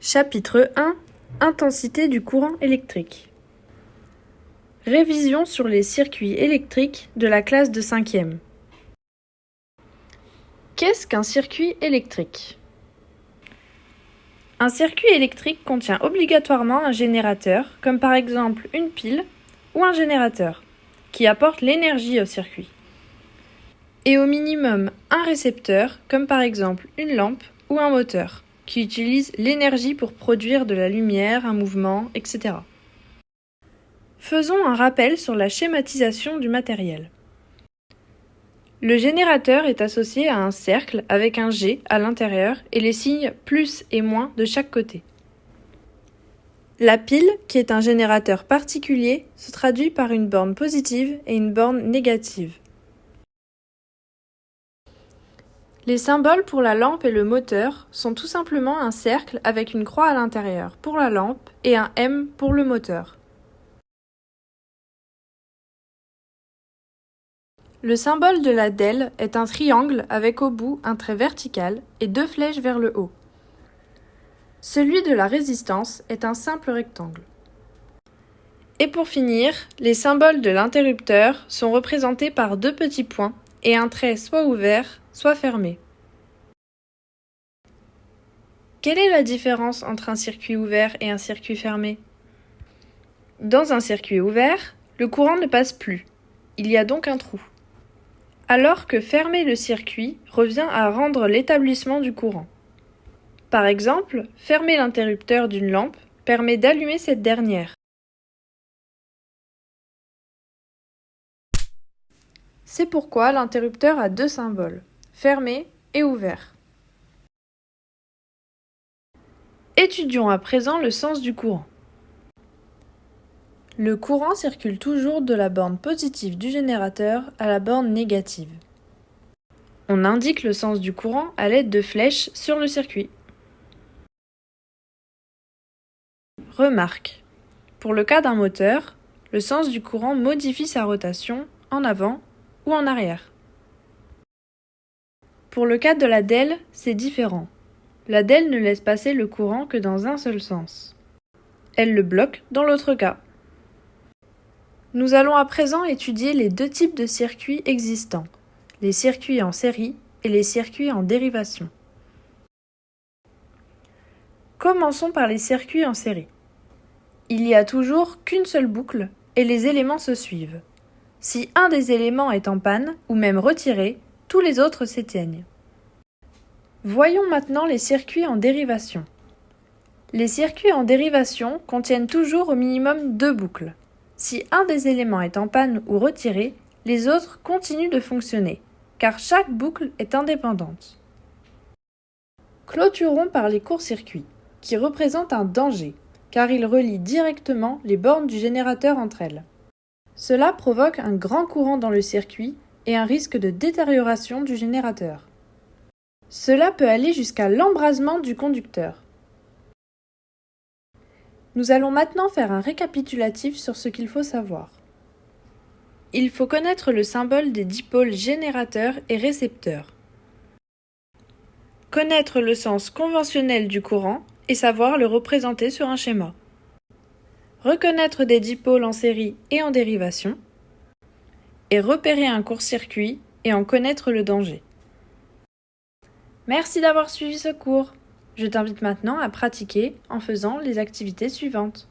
Chapitre 1 – Intensité du courant électrique. Révision sur les circuits électriques de la classe de 5e. Qu'est-ce qu'un circuit électrique? Un circuit électrique contient obligatoirement un générateur, comme par exemple une pile ou un générateur, qui apporte l'énergie au circuit. Et au minimum un récepteur, comme par exemple une lampe ou un moteur, qui utilise l'énergie pour produire de la lumière, un mouvement, etc. Faisons un rappel sur la schématisation du matériel. Le générateur est associé à un cercle avec un G à l'intérieur et les signes plus et moins de chaque côté. La pile, qui est un générateur particulier, se traduit par une borne positive et une borne négative. Les symboles pour la lampe et le moteur sont tout simplement un cercle avec une croix à l'intérieur pour la lampe et un M pour le moteur. Le symbole de la DEL est un triangle avec au bout un trait vertical et deux flèches vers le haut. Celui de la résistance est un simple rectangle. Et pour finir, les symboles de l'interrupteur sont représentés par deux petits points et un trait soit ouvert, soit fermé. Quelle est la différence entre un circuit ouvert et un circuit fermé? Dans un circuit ouvert, le courant ne passe plus. Il y a donc un trou. Alors que fermer le circuit revient à rendre l'établissement du courant. Par exemple, fermer l'interrupteur d'une lampe permet d'allumer cette dernière. C'est pourquoi l'interrupteur a deux symboles, fermé et ouvert. Étudions à présent le sens du courant. Le courant circule toujours de la borne positive du générateur à la borne négative. On indique le sens du courant à l'aide de flèches sur le circuit. Remarque. Pour le cas d'un moteur, le sens du courant modifie sa rotation en avant ou en arrière. Pour le cas de la DEL, c'est différent. La DEL ne laisse passer le courant que dans un seul sens. Elle le bloque dans l'autre cas. Nous allons à présent étudier les deux types de circuits existants, les circuits en série et les circuits en dérivation. Commençons par les circuits en série. Il n'y a toujours qu'une seule boucle et les éléments se suivent. Si un des éléments est en panne ou même retiré, tous les autres s'éteignent. Voyons maintenant les circuits en dérivation. Les circuits en dérivation contiennent toujours au minimum deux boucles. Si un des éléments est en panne ou retiré, les autres continuent de fonctionner, car chaque boucle est indépendante. Clôturons par les courts-circuits, qui représentent un danger, car ils relient directement les bornes du générateur entre elles. Cela provoque un grand courant dans le circuit et un risque de détérioration du générateur. Cela peut aller jusqu'à l'embrasement du conducteur. Nous allons maintenant faire un récapitulatif sur ce qu'il faut savoir. Il faut connaître le symbole des dipôles générateur et récepteur. Connaître le sens conventionnel du courant et savoir le représenter sur un schéma. Reconnaître des dipôles en série et en dérivation. Et repérer un court-circuit et en connaître le danger. Merci d'avoir suivi ce cours. Je t'invite maintenant à pratiquer en faisant les activités suivantes.